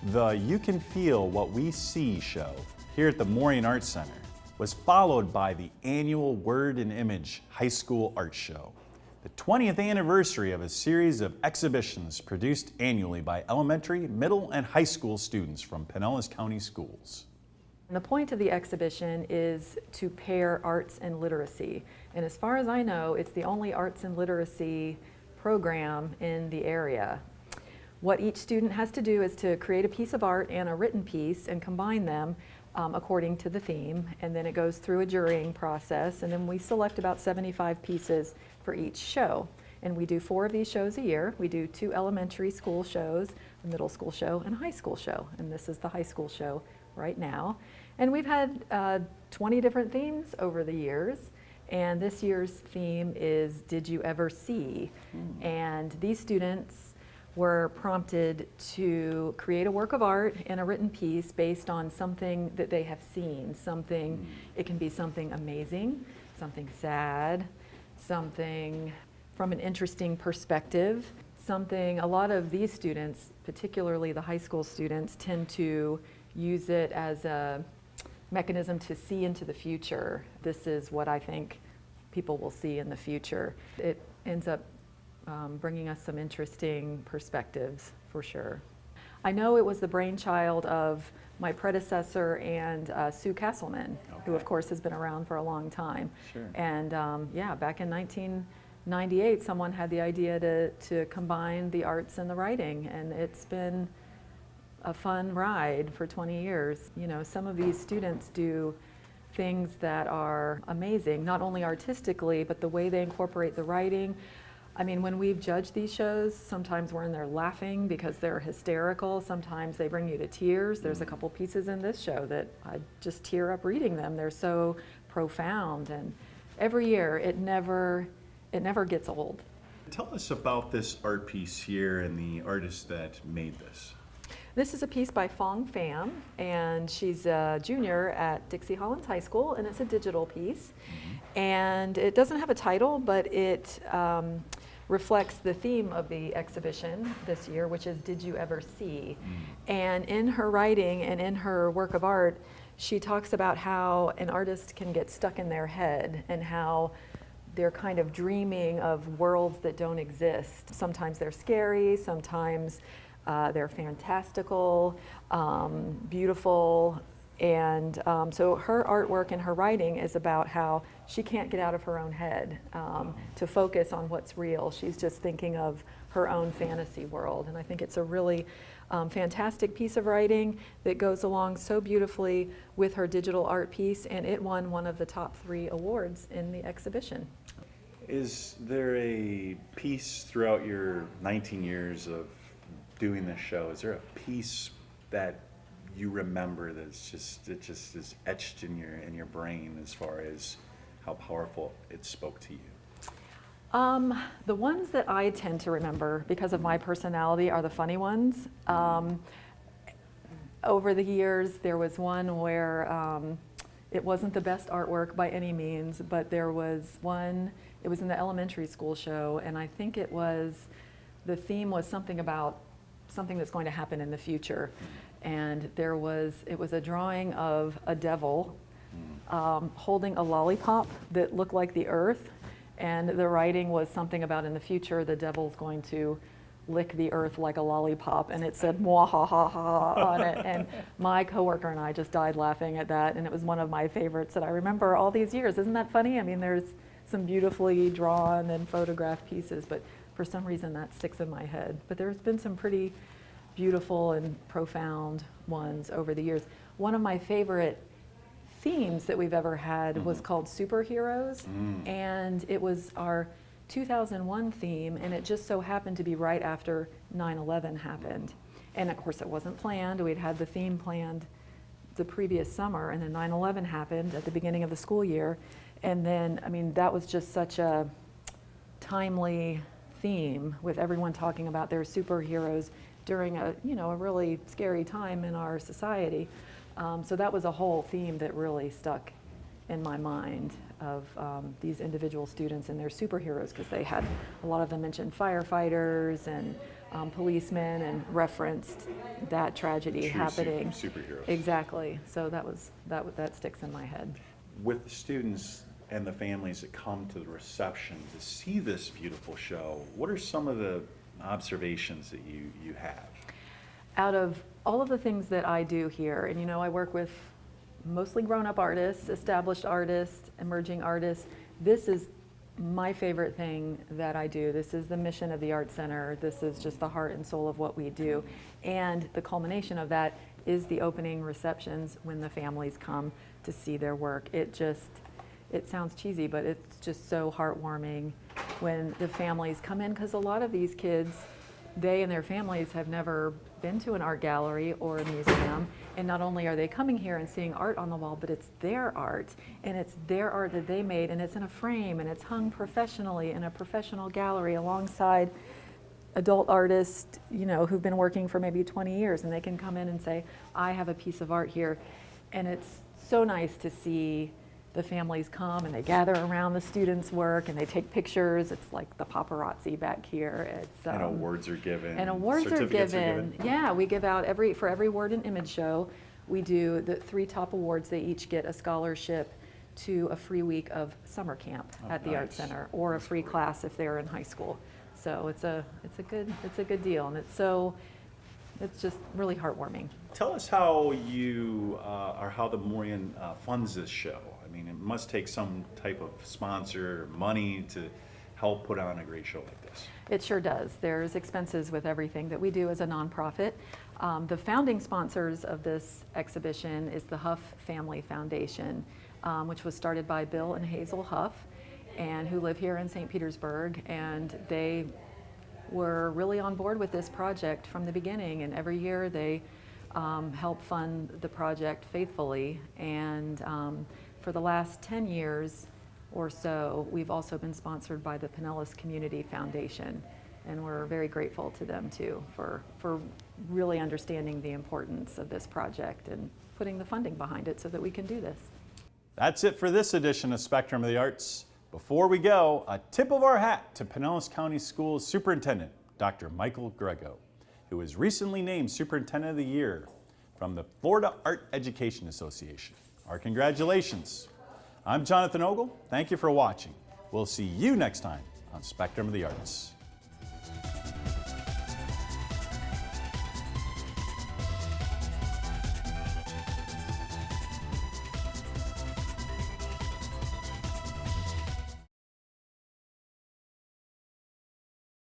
The You Can Feel What We See show here at the Morean Art Center was followed by the annual Word and Image High School Art Show, the 20th anniversary of a series of exhibitions produced annually by elementary, middle, and high school students from Pinellas County Schools. The point of the exhibition is to pair arts and literacy. And as far as I know, it's the only arts and literacy program in the area. What each student has to do is to create a piece of art and a written piece and combine them according to the theme. And then it goes through a jurying process. And then we select about 75 pieces for each show. And we do 4 of these shows a year. We do 2 elementary school shows, a middle school show, and a high school show. And this is the high school show right now. And we've had 20 different themes over the years. And this year's theme is Did You Ever See? And these students were prompted to create a work of art and a written piece based on something that they have seen. Something, it can be something amazing, something sad, something from an interesting perspective, something a lot of these students, particularly the high school students, tend to use it as a mechanism to see into the future. This is what I think people will see in the future. It ends up bringing us some interesting perspectives for sure. I know it was the brainchild of my predecessor and Sue Castleman, who of course has been around for a long time. Sure. And yeah, back in 1998, someone had the idea to combine the arts and the writing, and it's been a fun ride for 20 years. You know, some of these students do things that are amazing, not only artistically, but the way they incorporate the writing. I mean, when we've judged these shows, sometimes we're in there laughing because they're hysterical. Sometimes they bring you to tears. There's a couple pieces in this show that I just tear up reading them. They're so profound, and every year it never gets old. Tell us about this art piece here and the artist that made this. This is a piece by Fong Pham, and she's a junior at Dixie Hollins High School, and it's a digital piece. And it doesn't have a title, but it reflects the theme of the exhibition this year, which is Did You Ever See? And in her writing and in her work of art, she talks about how an artist can get stuck in their head and how they're kind of dreaming of worlds that don't exist. Sometimes they're scary, sometimes they're fantastical, beautiful, and so her artwork and her writing is about how she can't get out of her own head to focus on what's real. She's just thinking of her own fantasy world, and I think it's a really fantastic piece of writing that goes along so beautifully with her digital art piece, and it won one of the top 3 awards in the exhibition. Is there a piece throughout your 19 years of doing this show, is there a piece that you remember that's it just is etched in your brain as far as how powerful it spoke to you? The ones that I tend to remember because of my personality are the funny ones. Over the years, there was one where it wasn't the best artwork by any means, but there was one, it was in the elementary school show, and I think the theme was something about something that's going to happen in the future. And it was a drawing of a devil holding a lollipop that looked like the earth, and the writing was something about in the future the devil's going to lick the earth like a lollipop, and it said "mwahaha" on it, and my coworker and I just died laughing at that, and it was one of my favorites that I remember all these years. Isn't that funny? I mean, there's some beautifully drawn and photographed pieces, but for some reason that sticks in my head. But there's been some pretty beautiful and profound ones over the years. One of my favorite themes that we've ever had was called Superheroes, and it was our 2001 theme, and it just so happened to be right after 9/11 happened. And of course it wasn't planned. We'd had the theme planned the previous summer, and then 9/11 happened at the beginning of the school year. And then, I mean, that was just such a timely theme with everyone talking about their superheroes during a really scary time in our society. So that was a whole theme that really stuck in my mind of these individual students and their superheroes, because they had, a lot of them mentioned firefighters and policemen and referenced that tragedy True happening. superheroes. Exactly. So that sticks in my head. With the students and the families that come to the reception to see this beautiful show, what are some of the observations that you have? Out of all of the things that I do here, and I work with mostly grown-up artists, established artists, emerging artists, this is my favorite thing that I do. This is the mission of the Art Center. This is just the heart and soul of what we do. And the culmination of that is the opening receptions when the families come to see their work. It sounds cheesy, but it's just so heartwarming when the families come in, because a lot of these kids, they and their families have never been to an art gallery or a museum, and not only are they coming here and seeing art on the wall, but it's their art, and it's their art that they made, and it's in a frame, and it's hung professionally in a professional gallery alongside adult artists, who've been working for maybe 20 years, and they can come in and say, I have a piece of art here. And it's so nice to see the families come and they gather around the students' work and they take pictures. It's like the paparazzi back here. And awards are given. And awards are given. Yeah, we give out for every word and image show, we do the 3 top awards. They each get a scholarship to a free week of summer camp at the Art Center, or a free class if they're in high school. So it's a good deal, and it's just really heartwarming. Tell us how how the Morean funds this show. I mean, it must take some type of sponsor or money to help put on a great show like this. It sure does. There's expenses with everything that we do as a nonprofit. The founding sponsors of this exhibition is the Huff Family Foundation, which was started by Bill and Hazel Huff, and who live here in St. Petersburg, and they were really on board with this project from the beginning, and every year they help fund the project faithfully. And for the last 10 years or so, we've also been sponsored by the Pinellas Community Foundation, and we're very grateful to them too for really understanding the importance of this project and putting the funding behind it so that we can do this. That's it for this edition of Spectrum of the Arts. Before we go, a tip of our hat to Pinellas County Schools Superintendent, Dr. Michael Grego, who was recently named Superintendent of the Year from the Florida Art Education Association. Our congratulations. I'm Jonathan Ogle. Thank you for watching. We'll see you next time on Spectrum of the Arts.